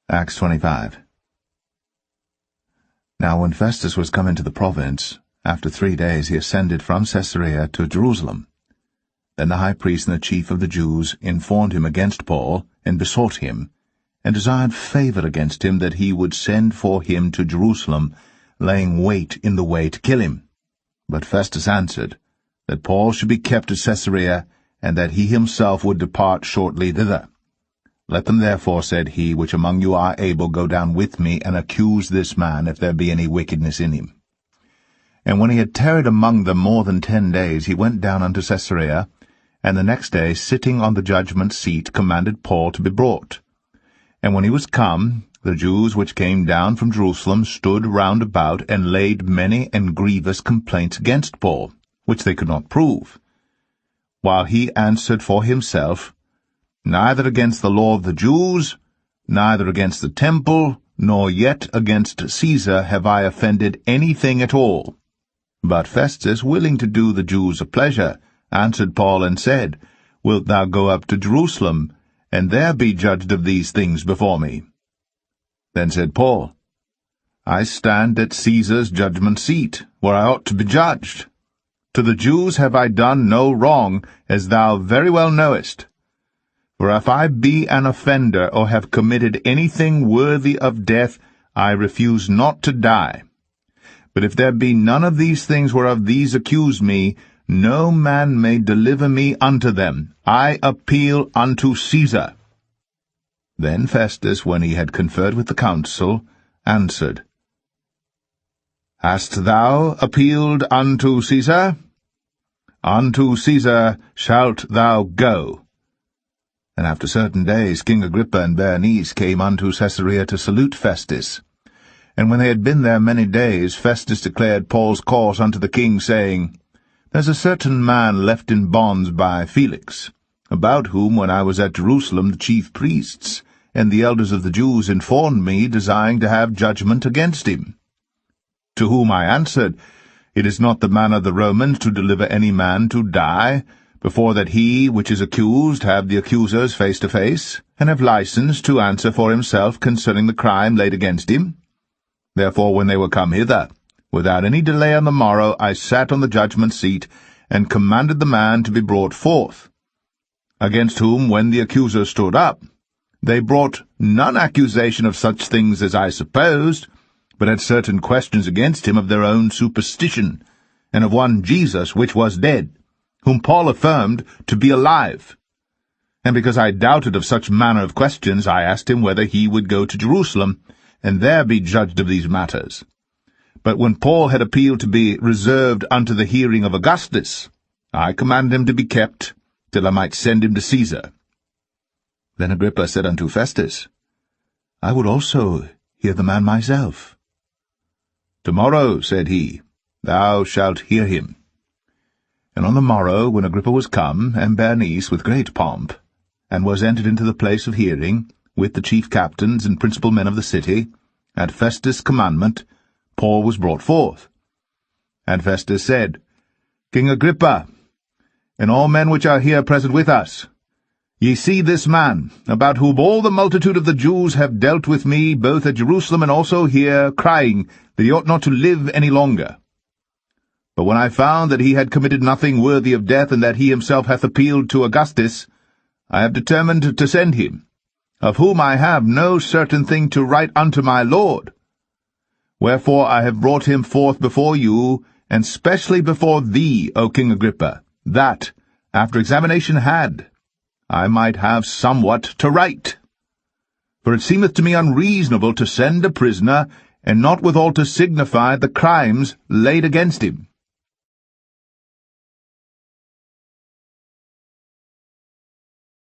Acts 25. Now when Festus was come into the province, after 3 days he ascended from Caesarea to Jerusalem. Then the high priest and the chief of the Jews informed him against Paul, and besought him, and desired favour against him that he would send for him to Jerusalem, laying wait in the way to kill him. But Festus answered, that Paul should be kept at Caesarea, and that he himself would depart shortly thither. Let them therefore, said he, which among you are able, go down with me, and accuse this man, if there be any wickedness in him. And when he had tarried among them more than 10 days, he went down unto Caesarea, and the next day, sitting on the judgment seat, commanded Paul to be brought. And when he was come, the Jews which came down from Jerusalem stood round about, and laid many and grievous complaints against Paul, which they could not prove. While he answered for himself, Neither against the law of the Jews, neither against the temple, nor yet against Caesar have I offended anything at all. But Festus, willing to do the Jews a pleasure, answered Paul and said, Wilt thou go up to Jerusalem, and there be judged of these things before me? Then said Paul, I stand at Caesar's judgment seat, where I ought to be judged. To the Jews have I done no wrong, as thou very well knowest. For if I be an offender, or have committed anything worthy of death, I refuse not to die. But if there be none of these things whereof these accuse me, no man may deliver me unto them. I appeal unto Caesar. Then Festus, when he had conferred with the council, answered, Hast thou appealed unto Caesar? Unto Caesar shalt thou go. And after certain days King Agrippa and Bernice came unto Caesarea to salute Festus. And when they had been there many days, Festus declared Paul's cause unto the king, saying, There's a certain man left in bonds by Felix, about whom, when I was at Jerusalem, the chief priests and the elders of the Jews informed me, desiring to have judgment against him. To whom I answered, It is not the manner of the Romans to deliver any man to die, before that he which is accused have the accusers face to face, and have license to answer for himself concerning the crime laid against him. Therefore, when they were come hither, without any delay on the morrow, I sat on the judgment seat, and commanded the man to be brought forth. Against whom, when the accusers stood up, they brought none accusation of such things as I supposed, but had certain questions against him of their own superstition, and of one Jesus which was dead, whom Paul affirmed to be alive. And because I doubted of such manner of questions, I asked him whether he would go to Jerusalem, and there be judged of these matters. But when Paul had appealed to be reserved unto the hearing of Augustus, I commanded him to be kept, till I might send him to Caesar. Then Agrippa said unto Festus, I would also hear the man myself. Tomorrow, said he, thou shalt hear him. And on the morrow, when Agrippa was come, and Bernice with great pomp, and was entered into the place of hearing, with the chief captains and principal men of the city, at Festus' commandment, Paul was brought forth. And Festus said, King Agrippa, and all men which are here present with us, ye see this man, about whom all the multitude of the Jews have dealt with me, both at Jerusalem and also here, crying that he ought not to live any longer. But when I found that he had committed nothing worthy of death, and that he himself hath appealed to Augustus, I have determined to send him, of whom I have no certain thing to write unto my Lord. Wherefore I have brought him forth before you, and specially before thee, O King Agrippa, that, after examination had, I might have somewhat to write. For it seemeth to me unreasonable to send a prisoner, and not withal to signify the crimes laid against him.